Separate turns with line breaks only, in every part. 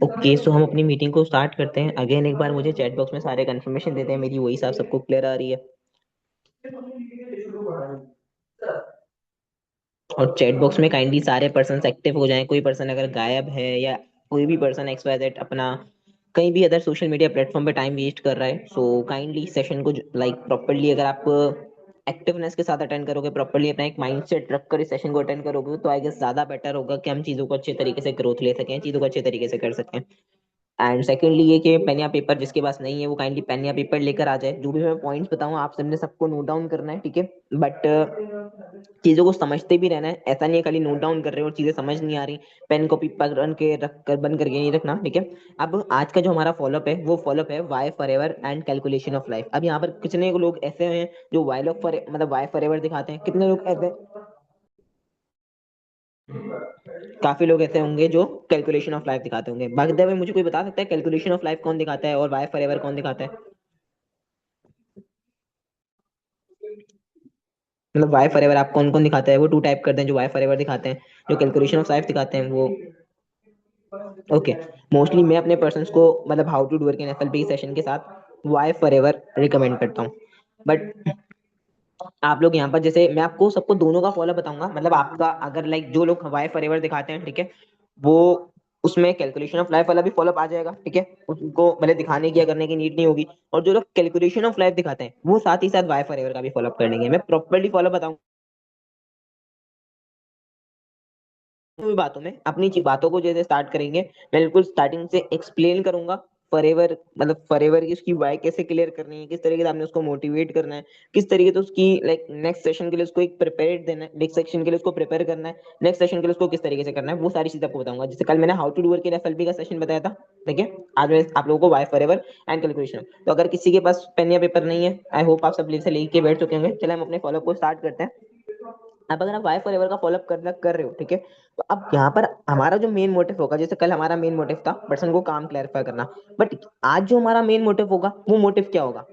Okay, सो हम अपनी meeting को स्टार्ट करते हैं। अगेन एक बार मुझे चैट बॉक्स में सारे कंफर्मेशन देते हैं, मेरी वही साफ सबको क्लियर आ रही है। और चैट बॉक्स में काइंडली सारे पर्सन एक्टिव हो जाएं। कोई पर्सन अगर गायब है या कोई भी पर्सन एक्स वाई जेड अपना कहीं भी अदर सोशल मीडिया प्लेटफॉर्म पे टाइम वेस्ट कर रहा है, सो काइंडली सेशन को लाइक प्रॉपरली अगर आप एक्टिवनेस के साथ अटेंड करोगे, प्रॉपरली अपना एक माइंडसेट रख कर इस सेशन को अटेंड करोगे, तो आई गेस ज्यादा बेटर होगा कि हम चीजों को अच्छे तरीके से ग्रोथ ले सकें, चीजों को अच्छे तरीके से कर सकें। एंड सेकेंडली ये कि पेन या पेपर जिसके पास नहीं है वो काइंडली पेन या पेपर लेकर आ जाए। जो भी मैं पॉइंट्स बताऊं आप सबने सबको नोट डाउन करना है, ठीक है? बट चीजों को समझते भी रहना है। ऐसा नहीं है खाली नोट डाउन कर रहे हो और चीजें समझ नहीं आ रही, पेन कॉपी पकड़ के रख कर बंद करके नहीं रखना, ठीक है? अब आज का जो हमारा फॉलोअप है वो फॉलोअप है why forever and calculation of life. अब यहाँ पर कितने लोग ऐसे हैं जो वाई लॉक फॉर मतलब वाई फॉर एवर दिखाते हैं? कितने लोग ऐसे? काफी लोग ऐसे होंगे जो कैलकुलेशन ऑफ लाइफ दिखाते होंगे। बाकी द वे मुझे कोई बता सकता है कैलकुलेशन ऑफ लाइफ कौन दिखाता है और वाई फॉर एवर कौन दिखाता है? मतलब वाई फॉर एवर आप कौन कौन दिखाता है? वो टू टाइप करते हैं जो वाई फॉर एवर दिखाते हैं। जो कैलकुलेशन ऑफ लाइफ दिखाते हैं वो ओके, मोस्टली मैं अपने पर्सन्स को मतलब how to do work in FLP session के साथ वाई फॉर एवर रिकमेंड करता हूँ। बट आप लोग यहाँ पर जैसे मैं आपको सबको दोनों का फॉलो बताऊंगा। मतलब आपका अगर लाइक जो लोग वाई फॉर एवर दिखाते हैं, ठीक है, वो उसमें कैलकुलेशन ऑफ लाइफ वाला भी फॉलोअप आ जाएगा, ठीक है? उनको भले दिखाने की या करने की नीड नहीं होगी। और जो लोग कैलकुलेशन ऑफ लाइफ दिखाते हैं वो साथ ही साथ वाई फॉर एवर का भी फॉलोअप कर लेंगे। मैं प्रॉपरली फॉलो बताऊंगा भी बातों में। अपनी बातों को जैसे स्टार्ट करेंगे मैं बिल्कुल स्टार्टिंग से एक्सप्लेन करूंगा फॉरएवर, मतलब फॉरएवर की उसकी वाई कैसे क्लियर करनी है, किस तरीके से आपने उसको मोटिवेट करना है, किस तरीके से उसकी लाइक नेक्स्ट सेशन के लिए उसको एक प्रिपेयर देना है, नेक्स्ट सेशन के लिए उसको प्रिपेयर करना है, नेक्स्ट सेशन के लिए उसको किस तरीके से करना है, वो सारी चीजें आपको बताऊंगा। जैसे कल मैंने how to do work in FLP का सेशन बताया था, ठीक है? आज मैं आप लोगों को वाई फॉरएवर एंड कैलकुलेशन। तो अगर किसी के पास पेन या पेपर नहीं है, आई होप आप सब से लेके बैठ चुके होंगे। चले हम अपने फॉलोअप को स्टार्ट करते हैं। अब अगर आप वाई फॉर एवर का फॉलोअप कर रहे हो, ठीक है, तो अब यहाँ पर हमारा जो मेन मोटिव होगा, जैसे कल हमारा मेन मोटिव था पर्सन को काम क्लैरिफाई करना, बट आज जो हमारा मेन मोटिव होगा वो मोटिव क्या होगा?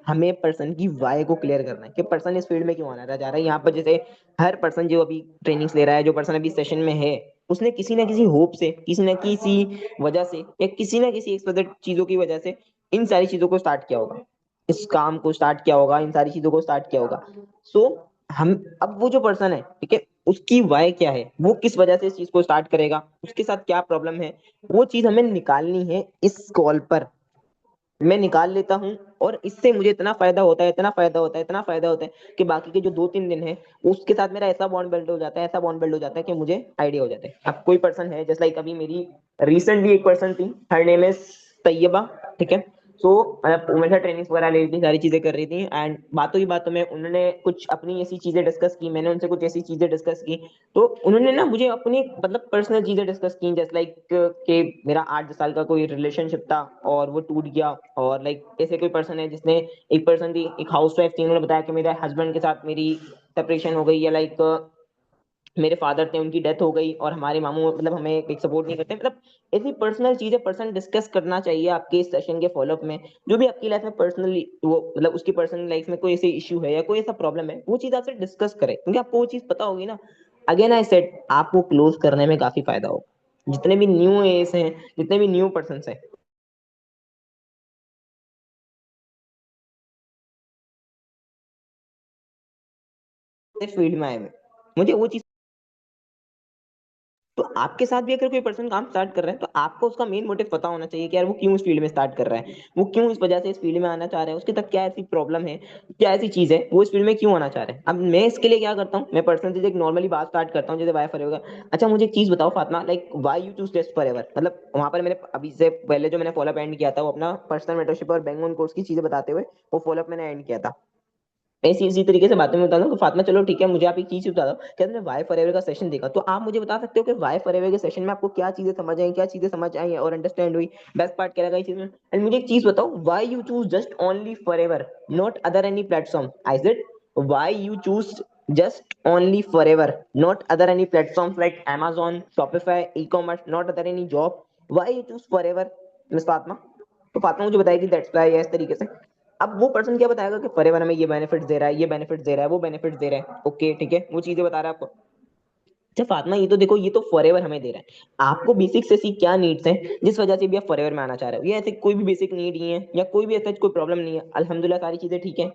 हमें पर्सन की वाई को क्लियर करना है कि पर्सन इस फील्ड में क्यों आना जा रहा है। यहाँ पर जैसे हर पर्सन जो अभी ट्रेनिंग्स ले रहा है, जो पर्सन अभी सेशन में है, उसने किसी ना किसी होप से, किसी ना किसी वजह से या किसी ना किसी एक चीजों की वजह से इन सारी चीजों को स्टार्ट किया होगा, इस काम को स्टार्ट किया होगा, इन सारी चीजों को स्टार्ट किया होगा। सो हम अब वो जो पर्सन है, ठीक है, उसकी वाय क्या है, वो किस वजह से इस चीज को स्टार्ट करेगा, उसके साथ क्या प्रॉब्लम है, वो चीज हमें निकालनी है इस कॉल पर। मैं निकाल लेता हूँ और इससे मुझे इतना फायदा होता है, इतना फायदा होता है, इतना फायदा होता है कि बाकी के जो 2-3 दिन है उसके साथ मेरा ऐसा बॉन्ड बिल्ड हो जाता है, ऐसा बॉन्ड बिल्ड हो जाता है कि मुझे आइडिया हो जाता है। अब कोई पर्सन है जैसे लाइक अभी मेरी रिसेंटली एक पर्सन थी, हर नेम इज तैयबा, ठीक है? सो मतलब वो मेरे साथ ट्रेनिंग्स वगैरह ले रही थी, सारी चीजें कर रही थी, एंड बातों ही बातों में उन्होंने कुछ अपनी ऐसी चीजें डिस्कस की, मैंने उनसे कुछ ऐसी चीजें डिस्कस की। तो उन्होंने ना मुझे अपनी मतलब पर्सनल चीजें डिस्कस की, जैसे लाइक कि मेरा 8-10 साल का कोई रिलेशनशिप था और वो टूट गया। और लाइक ऐसे कोई पर्सन है जिसने, एक पर्सन थी, एक हाउस वाइफ थी, उन्होंने बताया कि मेरे हस्बैंड के साथ मेरी सेपरेशन हो गई, या लाइक मेरे फादर थे उनकी डेथ हो गई और हमारे मामू मतलब हमें एक सपोर्ट नहीं करते। मतलब ऐसी पर्सनल चीजें पर्सन डिस्कस करना चाहिए आपके इस सेशन के फॉलोअप में। जो भी आपकी लाइफ में पर्सनली वो मतलब उसकी पर्सनल लाइफ में कोई ऐसे इश्यू है या कोई ऐसा प्रॉब्लम है, वो चीज आपसे डिस्कस करें, क्योंकि आपको वो चीज पता होगी ना। अगेन आई सेड आपको क्लोज करने में काफी फायदा होगा। जितने भी न्यू एस हैं, जितने भी न्यू पर्सन हैं इस फील्ड में आए हुए, मुझे वो चीज। तो आपके साथ भी अगर कोई पर्सन काम स्टार्ट कर रहा है तो आपको उसका मेन मोटिव पता होना चाहिए कि यार वो क्यों इस फील्ड में स्टार्ट कर रहा है, वो क्यों इस वजह से इस फील्ड में आना चाह रहा है, उसके तक क्या ऐसी प्रॉब्लम है, क्या ऐसी चीज है वो इस फील्ड में क्यों आना चाह रहा है। अब मैं इसके लिए क्या करता हूँ, मैं पर्सनली एक नॉर्मली बात स्टार्ट करता हूँ जैसे वाई फॉर एवर। अच्छा मुझे एक चीज बताओ Fatima, like why you choose test forever, मतलब वहां पर मैंने अभी से पहले जो मैंने फॉलोअप एंड किया था वो अपना पर्सनल मेंटरशिप और बैंक ऑन कोर्स की चीजें बताते हुए वो फॉलोअप मैंने एंड किया था। ऐसी इसी तरीके से बातें में बता दूं। तो फातिमा चलो ठीक है, मुझे आप एक चीज बता दो, क्या तुमने वाई फॉरएवर का सेशन देखा? तो आप मुझे बता सकते हो कि वाई फॉरएवर के सेशन में आपको क्या चीजें समझ आई, क्या चीजें समझ आई और अंडरस्टैंड हुई, बेस्ट पार्ट क्या लगा इस चीज में? एंड मुझे एक चीज बताओ, why you choose just only forever, not other any platform? I said why you choose just only forever, not other any platforms like Amazon, Shopify, ecommerce, not other any job, why you choose forever miss Fatima? तो फातिमा मुझे बताएगी that's why इस तरीके से। अब वो person क्या बताएगा कि फॉरएवर हमें ये बेनिफिट दे रहा है, ये बेनिफिट दे रहा है, वो बेनिफिट दे रहा है, ओके ठीक है, वो चीजें बता रहा है आपको। अच्छा फातिमा, ये तो देखो, ये तो फॉरएवर हमें दे रहा है। आपको बेसिक से ऐसी क्या नीड्स हैं जिस वजह से भी आप फॉरएवर में आना चाह रहे हो? ये ऐसे कोई भी बेसिक नीड नहीं है या कोई भी ऐसा कोई प्रॉब्लम नहीं है, अल्हम्दुलिल्लाह सारी चीजें ठीक है।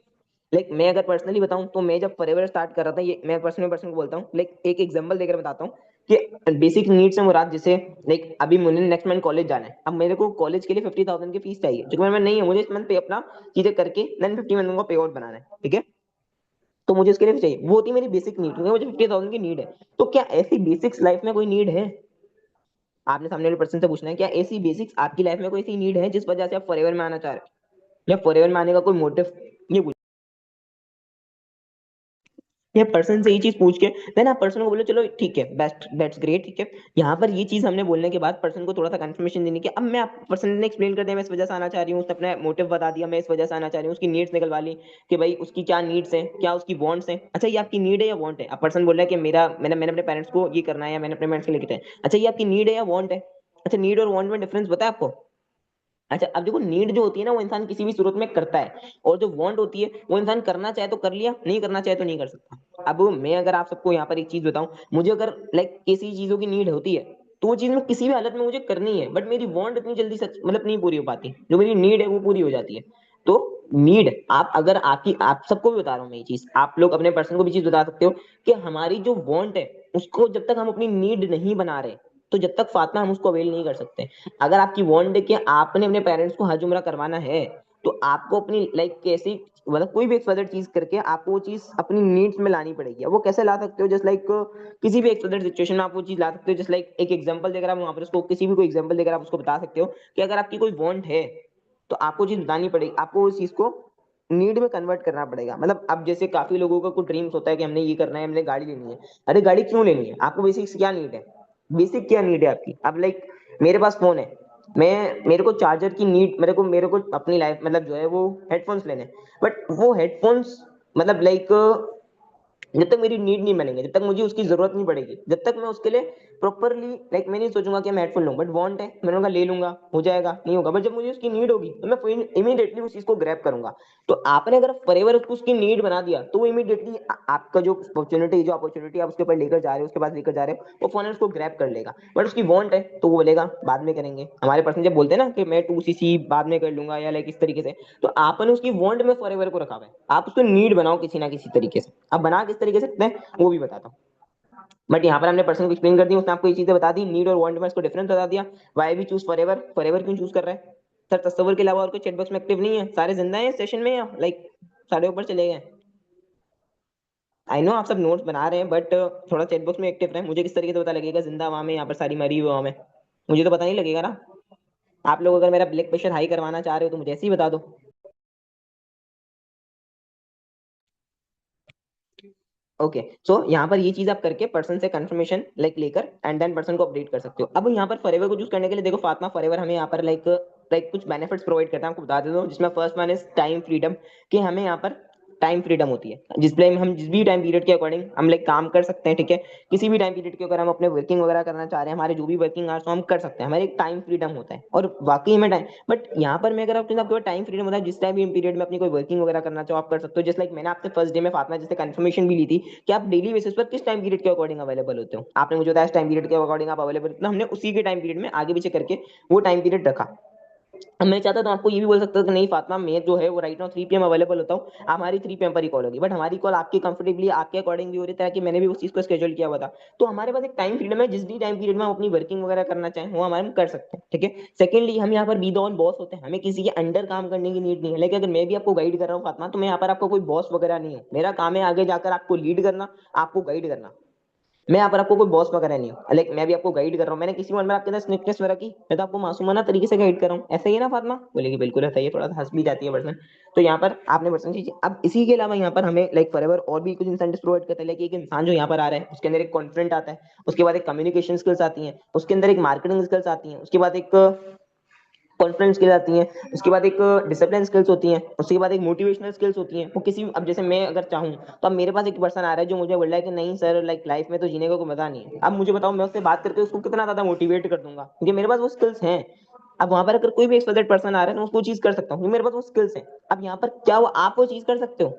लाइक मैं अगर पर्सनली बताऊं तो मैं जब फॉरएवर स्टार्ट कर रहा था, ये मैं पर्सन को बोलता हूँ, लाइक एक एग्जांपल देकर बताता हूँ कि बेसिक नीड्स है मुराद, जैसे लाइक अभी मुझे नेक्स्ट मंथ कॉलेज जाना है, अब मेरे को कॉलेज के लिए 50,000 की फीस चाहिए, जो कि मेरे में नहीं है, मुझे इस मंथ पे अपना चीजें करके देन 50 मंथ को पे आउट बनाना है, ठीक है। तो मुझे उसके लिए भी चाहिए, वो होती है मेरी बेसिक नीड, क्योंकि मुझे 50,000 की नीड है। तो क्या ऐसी बेसिक्स लाइफ में कोई नीड है? आपने सामने वाले पर्सन से पूछना है, क्या ऐसी बेसिक्स आपकी लाइफ में कोई ऐसी नीड है जिस वजह से आप फॉरएवर में आना चाह रहे हो, या फॉरएवर में आने का कोई मोटिव? ये ये पर्सन से ये चीज पूछ के देन आप पर्सन को बोलो चलो ठीक है, बेस्ट, दैट्स ग्रेट, ठीक है। यहाँ पर ये चीज हमने बोलने के बाद पर्सन को थोड़ा सा कंफर्मेशन देने की, अब मैं आप पर्सन ने एक्सप्लेन कर दिया, मैं इस वजह से आना चाह रही हूँ, उसने अपना मोटिव बता दिया, मैं इस वजह से आना चाह रही हूँ, उसकी नीड्स निकलवा ली कि भाई उसकी क्या नीड्स हैं, क्या उसकी वांट्स हैं। अच्छा ये आपकी नीड है या वांट है? अब पर्सन बोल रहा है कि मेरा मैंने मैंने अपने पेरेंट्स को ये करना है, या मैंने अपने पेरेंट्स के लिए किया है। अच्छा ये आपकी नीड है या वांट है? अच्छा नीड और वांट में डिफरेंस बताया आपको? अच्छा अब देखो, नीड जो होती है ना वो इंसान किसी भी सूरत में करता है, और जो वांट होती है वो इंसान करना चाहे तो कर लिया, नहीं करना चाहे तो नहीं कर सकता। अब मैं अगर आप सबको यहाँ पर एक चीज बताऊं, मुझे अगर लाइक किसी चीजों की नीड होती है तो वो चीज मैं किसी भी हालत में मुझे करनी है, बट मेरी वांट इतनी जल्दी सच मतलब नहीं पूरी हो पाती, जो मेरी नीड है वो पूरी हो जाती है। तो नीड आप अगर आपकी, आप सबको भी बता रहा हूँ मैं ये चीज, आप लोग अपने पर्सन को भी चीज बता सकते हो कि हमारी जो वांट है उसको जब तक हम अपनी नीड नहीं बना रहे, तो जब तक फातना हम उसको अवेल नहीं कर सकते। अगर आपकी वांट है कि आपने अपने पेरेंट्स को हज उम्रा करवाना है, तो आपको अपनी लाइक कैसी मतलब कोई भी एक्सवाइजेड चीज करके आपको वो चीज अपनी नीड्स में लानी पड़ेगी। अब वो कैसे ला सकते हो? जस्ट लाइक किसी भी एक्सवाइजेड सिचुएशन में आप वो चीज ला सकते हो। जस्ट लाइक एक एग्जांपल देकर आप वहां पर उसको किसी भी कोई एग्जांपल देकर आप उसको बता सकते हो कि अगर आपकी कोई वांट है तो आपको चीज बतानी पड़ेगी, आपको उस चीज को नीड में कन्वर्ट करना पड़ेगा। मतलब अब जैसे काफी लोगों का कुछ ड्रीम्स होता है कि हमने ये करना है, हमने गाड़ी लेनी है। अरे गाड़ी क्यों लेनी है? आपको बेसिक क्या नीड है? बेसिक क्या नीड है आपकी? अब लाइक मेरे पास फोन है, मैं मेरे को चार्जर की नीड, मेरे को अपनी लाइफ मतलब जो है वो हेडफोन्स लेने, बट वो हेडफोन्स मतलब लाइक जब तक मेरी नीड नहीं बनेंगे, जब तक मुझे उसकी जरूरत नहीं पड़ेगी, जब तक मैं उसके लिए प्रॉपरली लाइक मैं नहीं सोचूंगा कि मैं हेडफोन लूँ, बट वांट है मैंने कहा ले लूंगा, हो जाएगा, नहीं होगा, बट जब मुझे उसकी नीड होगी तो मैं इमीडिएटली उस चीज को ग्रैब करूंगा। तो आपने अगर फॉरएवर उसको उसकी नीड बना दिया तो वो इमीडिएटली आपका जो अपॉर्चुनिटी आप उसके ऊपर लेकर जा रहे हो, उसके पास लेकर जा रहे हो, वो फोन उसको ग्रैब कर लेगा। बट उसकी वांट है तो वो बोलेगा बाद में करेंगे। हमारे पर्सन जब बोलते हैं ना कि मैं 2cc बाद में कर लूंगा या लाइक इस तरीके से, तो आपने उसकी वांट में फॉरएवर को रखा हुआ है। आप उसको नीड बनाओ किसी ना किसी तरीके से। अब बना किस तरीके से सकते हैं वो भी बताता हूँ, बट यहाँ पर हमने पर्सन को एक्सप्लेन कर दी, उसने आपको ये चीजें बता दी, नीड और वांट में इसको डिफरेंस बता दिया। वाई भी चूज फॉरएवर, फॉरएवर क्यों चूज कर रहा है? सर तस्वर के अलावा और कोई चैट बॉक्स में एक्टिव नहीं है? सारे जिंदा हैं सेशन में या लाइक साढ़े ऊपर चले गए? आई नो आप सब नोट्स बना रहे हैं, बट थोड़ा चैट बॉक्स में एक्टिव रहे। मुझे किस तरीके से पता लगेगा जिंदा वहां में यहाँ पर सारी मरी हुई वहां में? मुझे तो पता नहीं लगेगा ना। आप लोग अगर मेरा ब्लड प्रेशर हाई करवाना चाह रहे हो तो मुझे ऐसे ही बता दो। ओके सो यहाँ पर ये चीज आप करके पर्सन से कंफर्मेशन लाइक लेकर एंड देन पर्सन को अपडेट कर सकते हो। अब यहाँ पर फॉरएवर को चूज करने के लिए देखो फातिमा, फॉरएवर हमें यहाँ पर लाइक लाइक कुछ बेनिफिट्स प्रोवाइड करता है, आपको बता देता हूँ, जिसमें first one is time freedom, कि हमें यहाँ पर टाइम फ्रीडम होती है, जिसमें हम जिस भी टाइम पीरियड के अकॉर्डिंग हम लाइक काम कर सकते हैं, ठीक है। किसी भी टाइम पीरियड के अगर हम अपने वर्किंग वगैरह करना चाह रहे हैं, हमारे जो भी वर्किंग आवर्स हम कर सकते हैं, हमारे एक टाइम फ्रीडम होता है, और वाकई में टाइम, बट यहाँ पर मैं अगर आपके टाइम फ्रीडम होता है, जिस टाइम पीरियड में अपनी कोई वर्किंग वगैरह करना चाहो आप कर सकते हो। जस्ट लाइक मैंने आपसे फर्स्ट डे में फातिमा जैसे कंफर्मेशन भी ली थी कि आप डेली बेसिस पर किस टाइम पीरियड के अकॉर्डिंग अवेलेबल होते हो, आपने मुझे बताया इस टाइम पीरियड के अकॉर्डिंग आप अवेलेबल होते हो, हमने उसी के टाइम पीरियड में आगे पीछे करके वो टाइम पीरियड रखा। अब मैं चाहता तो आपको ये भी बोल सकता था कि नहीं फातिमा मैं जो है वो राइट नाउ 3 PM अवेलेबल होता हूँ, हमारी 3 PM पर ही कॉल होगी, बट हमारी कॉल आपकी कंफर्टेबली आपके अकॉर्डिंग भी हो रही है कि मैंने भी उस चीज को स्केड्यूल किया हुआ था। तो हमारे पास एक टाइम फ्रीडम है, जिस भी टाइम पीरियड में हम अपनी वर्किंग वगैरह करना चाहें वो हमारे हम कर सकते हैं, ठीक है। सेकेंडली हम यहाँ पर बी द ऑन बॉस होते हैं, हमें किसी के अंडर काम करने की नीड नहीं है। लेकिन अगर मैं भी आपको गाइड कर रहा हूँ फातिमा, तो मैं यहाँ पर आपको कोई बॉस वगैरह नहीं हूँ, मेरा काम है आगे जाकर आपको लीड करना, आपको गाइड करना। मैं यहाँ पर आपको कोई बॉस वगैरह नहीं हूँ, लाइक मैं भी आपको गाइड कर रहा हूँ, मैंने किसी में आपके अंदर स्निकनेस में रखी, मैं तो आपको मासूमाना तरीके से गाइड कर रहा हूँ, ऐसा ही है ना फातिमा? बोलेगी बिल्कुल ऐसा ही है, थोड़ा सा हंस भी जाती है पर्सन। तो यहाँ पर आपने पर्सन चीज, अब इसी के अलावा यहाँ पर हमें लाइक फॉरएवर और भी कुछ इंसेंटिव्स प्रोवाइड करते हैं। लाइक एक इंसान जो यहाँ पर आ रहा है उसके अंदर एक कॉन्फिडेंट आता है, उसके बाद एक कम्युनिकेशन स्किल्स आती हैं, उसके अंदर एक मार्केटिंग स्किल्स आती हैं, उसके बाद एक कॉन्फिडेंस स्किल आती हैं, उसके बाद एक डिसिप्लिन स्किल्स होती हैं, उसके बाद एक मोटिवेशनल स्किल्स होती हैं। वो किसी अब जैसे मैं अगर चाहूँ तो अब मेरे पास एक पर्सन आ रहा है जो मुझे बोल रहा है कि नहीं सर लाइक लाइफ में तो जीने का कोई मजा नहीं है। अब मुझे बताओ मैं उससे बात करके उसको कितना ज्यादा मोटिवेट कर दूंगा, क्योंकि मेरे पास वो स्किल्स हैं। अब वहां पर अगर कोई भी एक्सपर्ट पर्सन आ रहा है तो मैं उसको चीज कर सकता हूँ क्योंकि मेरे पास वो स्किल्स हैं। अब यहाँ पर क्या वो आप वो चीज कर सकते हो?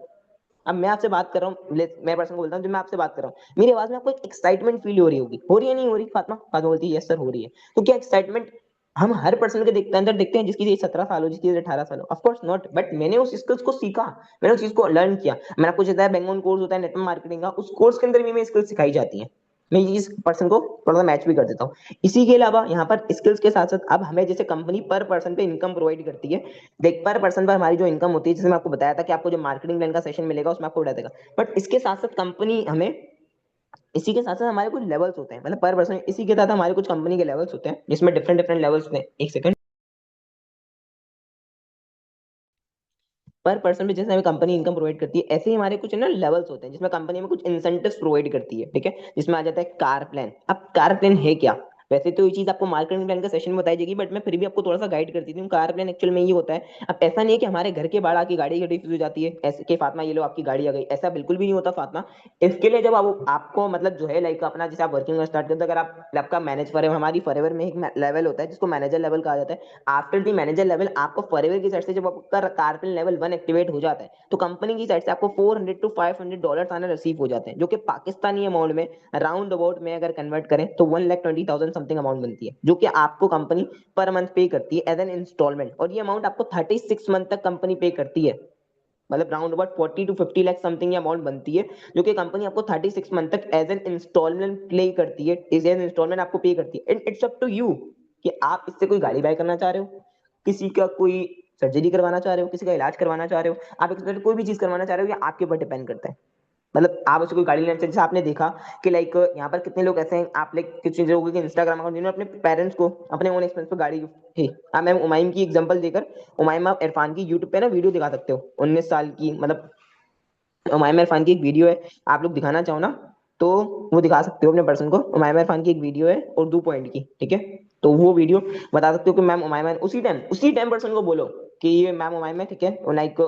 अब मैं आपसे बात कर रहा हूँ, मैं पर्सन को बोलता हूँ, जब मैं आपसे बात कर रहा हूँ मेरी आवाज में आपको एक एक्साइटमेंट फील हो रही होगी, हो रही है नहीं हो रही फातिमा? फातिमा बोलती है यस सर हो रही है। तो क्या एक्साइटमेंट हम हर पर्सन के देखते अंदर देखते हैं जिसकी एज 17 साल हो, जिसकी एज 18 साल हो? ऑफ कोर्स नॉट, बट मैंने उस स्किल्स को सीखा, मैंने उस चीज को लर्न किया। मैंने आपको बताया बैंगलोर कोर्स होता है नेटवर्क मार्केटिंग का, उस कोर्स के अंदर भी मैं स्किल्स सिखाई जाती है। मैं इस पर्सन को थोड़ा सा मैच भी कर देता हूँ। इसी के अलावा यहाँ पर स्किल्स के साथ साथ अब हमें जैसे कंपनी पर पर्सन पे इनकम प्रोवाइड करती है। देख पर पर्सन पर हमारी जो इनकम होती है, जैसे मैं आपको बताया था कि आपको जो मार्केटिंग प्लान का सेशन मिलेगा उसमें आपको बता देगा। बट इसके साथ साथ कंपनी हमें, इसी के साथ साथ हमारे कुछ लेवल्स होते हैं, मतलब पर पर्सन इसी के साथ हमारे कुछ कंपनी के लेवल्स होते हैं जिसमें डिफरेंट डिफरेंट लेवल्स होते हैं। एक सेकंड। पर पर्सन पे जैसे हमें कंपनी इनकम प्रोवाइड करती है, ऐसे ही हमारे कुछ ना लेवल्स होते हैं जिसमें कंपनी हमें कुछ इंसेंटिव्स प्रोवाइड करती है, ठीक है? जिसमें आ जाता है कार प्लान। अब कार प्लान है क्या? वैसे तो ये चीज आपको मार्केटिंग प्लान का सेशन में बताई जाएगी, बट मैं फिर भी आपको थोड़ा सा गाइड करती हूँ। कार प्लान एक्चुअल में ये होता है, अब ऐसा नहीं है कि हमारे घर के बाहर आकी गाड़ी खड़ी हो जाती है ऐसे कि फातिमा ये लो आपकी गाड़ी आ गई, ऐसा बिल्कुल भी नहीं होता फातिमा। इसके लिए जब आप आपको मतलब जो है लाइक अपना जैसे आप वर्किंग स्टार्ट करते हैं, अगर आप आपका मैनेज फॉरएवर, हमारी फॉरएवर में एक लेवल होता है जिसको मैनेजर लेवल कहा जाता है। आफ्टर दी मैनेजर लेवल आपको फॉरएवर की साइड से जब आपका कारपिल लेवल 1 एक्टिवेट हो जाता है तो कंपनी की साइड से आपको 400 टू $500 आना रिसीव हो जाते हैं, जो कि पाकिस्तानी अमाउंट में राउंड अबाउट में अगर कन्वर्ट करें तो 1,20,000 समथिंग अमाउंट बनती है, जो कि आपको कंपनी पर मंथ पे करती है एज एन इंस्टॉलमेंट। और ये अमाउंट आपको 36 मंथ तक कंपनी पे करती है, मतलब round about 40 to 50 lakh something ये अमाउंट बनती है, जो कि कंपनी आपको 36 मंथ तक एज एन इंस्टॉलमेंट प्ले करती है, एज एन इंस्टॉलमेंट आपको पे करती है। And it's up to you कि आप इससे कोई गाड़ी बाय करना चाह रहे हो, किसी का कोई सर्जरी करवाना चाह रहे हो, किसी का इलाज करवाना चाह रहे हो, आप एक कोई भी चीज करवाना चाह रहे हो, ये आपके ऊपर डिपेंड करता है। मतलब आप उससे कोई गाड़ी लेना चाहिए, जैसे आपने देखा कि लाइक यहाँ पर कितने लोग ऐसे हैं, आप लाइक कितने लोगों के इंस्टाग्राम अकाउंट जिन्होंने अपने पेरेंट्स को अपने ओन एक्सपेंस पर गाड़ी गिफ्ट की। हाँ, मैं उमाइम की एग्जांपल देकर, उमाइमा इरफान की यूट्यूब पे ना वीडियो दिखा सकते हो, 19 साल की, मतलब उमाइमा इरफान की एक वीडियो है, आप लोग दिखाना चाहो ना तो वो दिखा सकते हो अपने पर्सन को। उमाइमा इरफान की एक वीडियो है उर्दू पॉइंट की, ठीक है? तो वो वीडियो बता सकते हो कि मैम उमाइमा, उसी टाइम पर्सन को बोलो कि ये मैम उमाइमा, ठीक है? लाइक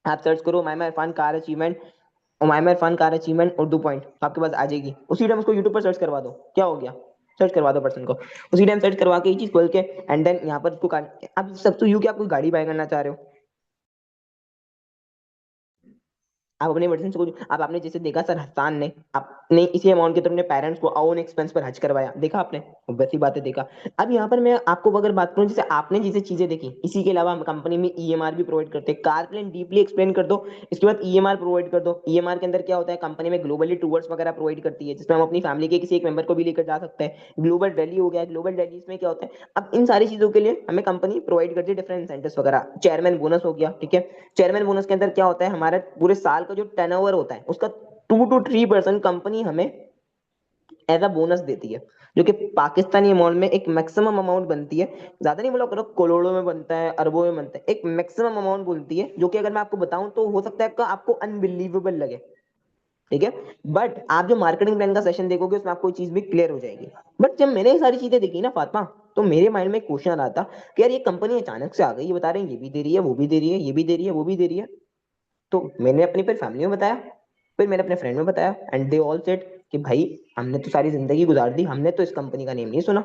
आप सर्च करो उमाइमा इरफान कार अचीवमेंट, उमाइमा इरफान कार अचीवमेंट उर्दू पॉइंट, आपके पास आ जाएगी। उसी टाइम उसको यूट्यूब पर सर्च करवा दो, क्या हो गया? सर्च करवा दो पर्सन को, उसी टाइम सर्च करवा के ये चीज खोल के एंड देन यहाँ पर उसको अब सब तो यू कि आप कोई गाड़ी बाय करना चाह रहे हो, आप अपने वर्जन से कुछ, अब आपने जैसे देखा सर हसान ने अपने इसी अमाउंट के तो अपने पेरेंट्स को ओन एक्सपेंस पर हज करवाया, देखा आपने? वैसी बातें देखा। अब यहाँ पर मैं आपको अगर बात करूं, जैसे आपने जैसे चीजें देखी, इसी के अलावा हम कंपनी में ईएमआर भी प्रोवाइड करते हैं। कार प्लान डीपली एक्सप्लेन कर दो, इसके बाद ईएमआर प्रोवाइड कर दो। ईएमआर के अंदर क्या होता है, कंपनी में ग्लोबली टूर्स वगैरह प्रोवाइड करती है, जिसमें हम अपनी फैमिली के किसी एक मेंबर को भी लेकर जा सकते हैं। ग्लोबल दिल्ली हो गया, ग्लोबल दिल्ली में क्या होता है, अब इन सारी चीजों के लिए हमें कंपनी प्रोवाइड करती है डिफरेंट इंसेंटिव्स वगैरह। चेयरमैन बोनस हो गया, ठीक है? चेयरमैन बोनस के अंदर क्या होता है, हमारे पूरे साल का जो टर्नओवर होता है उसका 2 to 3% कंपनी हमें एज अ बोनस देती है, जो कि पाकिस्तानी अमाउंट में एक मैक्सिमम अमाउंट बनती है। ज्यादा नहीं बोला करो, करोड़ों में बनता है, अरबों में बनता है, एक मैक्सिमम अमाउंट बोलती है, जो कि अगर मैं आपको बताऊं तो हो सकता है आपको अनबिलीवेबल लगे, ठीक है? बट आप जो मार्केटिंग प्लान का सेशन देखोगे उसमें आपको चीज भी क्लियर हो जाएगी। बट जब मैंने ये सारी चीजें देखी ना फातिमा, तो मेरे माइंड में एक क्वेश्चन आ रहा था कि यार ये कंपनी अचानक से आ गई, ये बता रहे हैं ये भी दे रही है, वो भी दे रही है, ये भी दे रही है, वो भी दे रही है। तो मैंने अपनी फिर फैमिली में बताया, फिर मैंने अपने फ्रेंड में बताया, एंड दे ऑल सेड कि भाई हमने तो सारी जिंदगी गुजार दी, हमने तो इस कंपनी का नेम नहीं सुना।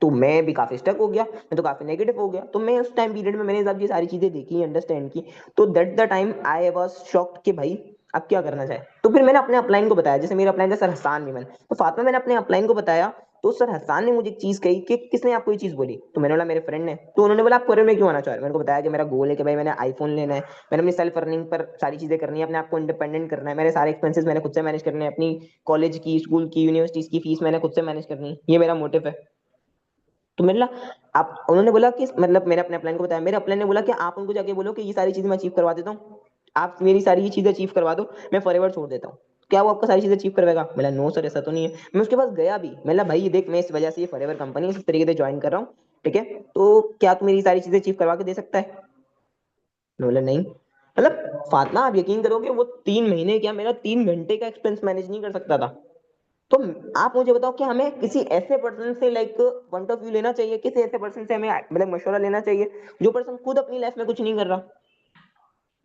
तो मैं भी काफी स्टक हो गया, मैं तो काफी नेगेटिव हो गया। तो मैं उस टाइम पीरियड में मैंने जब ये सारी चीजें देखी, अंडरस्टैंड की, तो that the time I was shocked कि भाई अब क्या करना चाहे। तो फिर मैंने अपने अपलाइन को बताया, जैसे मेरा अपलाइन था सर हसान मीमन, तो फातिमा मैंने अपने अपलाइन को बताया। तो सर हसान ने मुझे एक चीज कही कि किसने आपको ये चीज बोली? तो मैंने बोला मेरे फ्रेंड ने। तो उन्होंने बोला आप कोरियर में क्यों आना चाह रहे हो? मैंने को बताया कि मेरा गोल है कि भाई मैंने आईफोन लेना है, मैंने अपनी सेल्फ अर्निंग पर सारी चीजें करनी है, अपने आप को इंडिपेंडेंट करना है, मेरे सारे एक्सपेंसेस मैंने खुद से मैनेज करने हैं, अपनी कॉलेज की, स्कूल की, यूनिवर्सिटीज की फीस मैंने खुद से मैनेज करनी है, ये मेरा मोटिव है। तो मैंने बोला आप, उन्होंने बोला कि मतलब मैंने अपने प्लान को बताया, मेरे प्लान ने बोला कि आप उनको जाके बोलो कि ये सारी चीजें मैं अचीव करवा देता हूँ, आप मेरी सारी ये चीजें अचीव करवा दो, मैं फॉरएवर छोड़ देता हूँ। क्या वो आपका सारी चीजें अचीव करवाएगा? मैंने नो सर ऐसा तो नहीं है। मैं उसके पास गया भी, मैंने भाई ये देख मैं इस वजह से ये फॉरएवर कंपनी इस तरीके से ज्वाइन कर रहा हूँ, ठीक है? तो क्या तू मेरी सारी चीजें अचीव करवा के दे सकता है? बोला नहीं। मतलब फातिमा आप यकीन करोगे वो 3 महीने क्या, मेरा 3 घंटे का एक्सपेंस मैनेज नहीं कर सकता था। तो आप मुझे बताओ कि हमें किसी ऐसे पर्सन से लाइक पॉइंट ऑफ व्यू लेना चाहिए, किसी ऐसे पर्सन से हमें मतलब मशवरा लेना चाहिए जो पर्सन खुद अपनी लाइफ में कुछ नहीं कर रहा।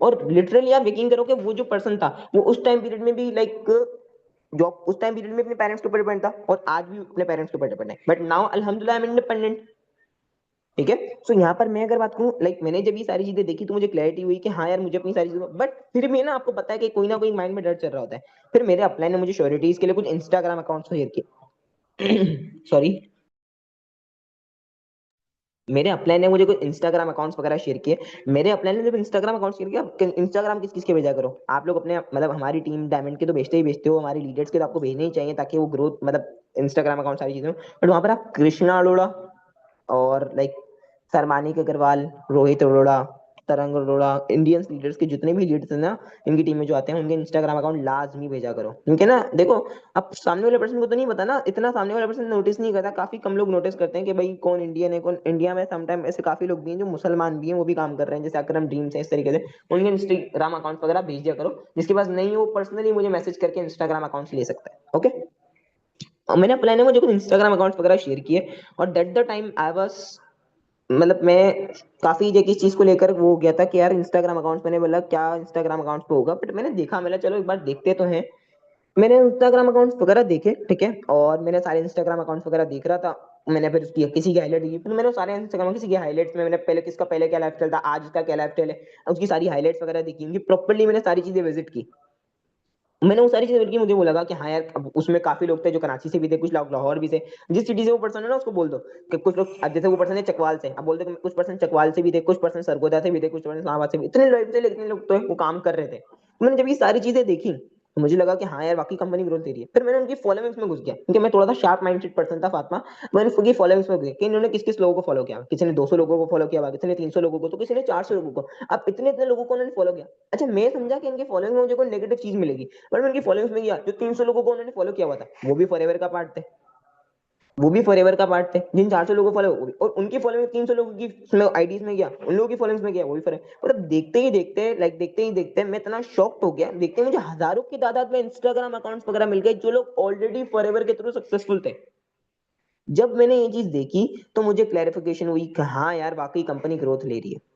और लिटरली आप यकीन करो कि वो जो पर्सन था वो उस टाइम पीरियड में भी लाइक जॉब, उस टाइम पीरियड में अपने पेरेंट्स के ऊपर डिपेंड था और आज भी अपने पेरेंट्स के ऊपर डिपेंड है, बट नाउ अल्हम्दुलिल्लाह आई एम इंडिपेंडेंट। ठीक है। सो यहाँ पर मैं अगर बात करूँ, लाइक मैंने जब ये सारी चीजें देखी तो मुझे क्लैरिटी हुई कि हाँ यार मुझे अपनी सारी चीजों, बट फिर भी ना आपको पता है कि कोई ना कोई माइंड में डर चल रहा होता है। फिर मेरे अपलाइन ने मुझे श्योरिटीज के लिए कुछ इंस्टाग्राम अकाउंट्स शेयर किए। सॉरी, मेरे अपलाइन ने मुझे कुछ इंस्टाग्राम अकाउंट्स वगैरह शेयर किए। मेरे अपलाइन ने जब इंस्टाग्राम अकाउंट शेयर किया, इंस्टाग्राम किस किस के भेजा करो आप लोग अपने, मतलब हमारी टीम डायमंड के तो भेजते ही भेजते हो, हमारे लीडर्स के तो आपको भेजने ही चाहिए ताकि वो ग्रोथ, मतलब इंस्टाग्राम अकाउंट सारी चीजें, बट वहां पर आप कृष्णा अरोड़ा और लाइक सरमानिक अग्रवाल, रोहित अरोड़ा, तरंग अरोड़ा, इंडियंस लीडर्स के जितने भी लीडर्स हैं ना इनकी टीम में जो आते हैं, उनके इंस्टाग्राम अकाउंट लाजमी भेजा करो। क्योंकि ना देखो, अब सामने वाले पर्सन को तो नहीं पता ना, इतना सामने वाला पर्सन नोटिस नहीं करता। काफी कम लोग नोटिस करते हैं कि भाई कौन इंडियन है, कौन इंडिया में। समटाइम ऐसे काफी लोग भी हैं जो मुसलमान भी हैं, वो भी काम कर रहे हैं, जैसे अकरम ड्रीम्स है, इस तरीके से उनके इंस्टाग्राम अकाउंट वगैरह भेज दिया करो। जिसके पास नहीं है वो पर्सनली मुझे मैसेज करके इंस्टाग्राम अकाउंट ले सकता है। ओके। और मैंने अपने ने मुझे कुछ इंस्टाग्राम अकाउंट वगैरह शेयर किए, और that the time I was, मतलब मैं काफी जगह इस चीज को लेकर वो हो गया था कि यार इंस्टाग्राम अकाउंट, मैंने बोला क्या इंस्टाग्राम अकाउंट पे होगा, बट मैंने देखा, मैंने चलो एक बार देखते तो हैं। मैंने इंस्टाग्राम अकाउंट वगैरह देखे, ठीक है, और मैंने सारे इंस्टाग्राम अकाउंट वगैरह देख रहा था। मैंने फिर उसकी किसी की हाईलाइट देखी, फिर मैंने सारे इंस्टाग्राम किसी की हाईलाइट्स में मैंने पहले किसका पहले क्या लाइफ था, आज उसका क्या लाइफ है, उसकी सारी हाईलाइट्स वगैरह देखी, उनकी प्रॉपर्ली मैंने सारी चीजें विजिट की। मैंने वो सारी चीजें देखी, मुझे वो लगा कि हाँ यार, अब उसमें काफी लोग थे जो कराची से भी थे, कुछ लोग लाहौर भी थे। जिस सिटी से वो पर्सन है ना उसको बोल दो कि कुछ लोग, अब जैसे वो पर्सन है चकवाल से, अब बोल दो कि कुछ पर्सन चकवाल से भी थे, कुछ पर्सन सरगोदा से भी थे, कुछ पर्सन इस्लामाबाद से भी, इतने लोग थे लेकिन लोग तो वो काम कर रहे थे। तो मैंने जब ये सारी चीजें देखी तो मुझे लगा कि हाँ यार वाकई कंपनी ग्रोथ दे रही है। फिर मैंने उनकी फॉलोइंग्स में घुस गया, क्योंकि मैं थोड़ा सा शार्प माइंडसेट पर्सन था फातिमा। मैंने उनकी फॉलोइंग्स में घुस गया कि इन्होंने किस किस लोगों को फॉलो किया। किसी ने 200 लोगों को फॉलो किया, किसी ने 300 लोगों को, तो किसी ने 400 लोगों को। अब इतने इतने लोगों को उन्होंने फॉलो किया। अच्छा, मैं समझा कि इनके फॉलोइंग में मुझे कोई नेगेटिव चीज मिलेगी, पर मैं उनकी फॉलोइंग्स में गया, जो 300 लोगों को उन्होंने फॉलो किया हुआ था वो भी फॉरएवर का पार्ट थे। वो भी फॉरएवर का पार्ट थे। जिन 400 लोगों को फॉलो, और उनकी फॉलोइंग 300 लोगों की उसमें आईडीज में गया, उन लोगों की फॉलोइंग्स में गया, वो भी फॉरएवर। मतलब देखते ही देखते, लाइक देखते ही देखते मैं इतना शॉक्ड हो गया, देखते ही मुझे हजारों की तादाद में इंस्टाग्राम अकाउंट्स वगैरह मिल गए जो लोग ऑलरेडी फॉरएवर के थ्रू सक्सेसफुल थे। जब मैंने ये चीज देखी तो मुझे क्लैरिफिकेशन हुई कि हाँ यार वाकई कंपनी ग्रोथ ले रही है।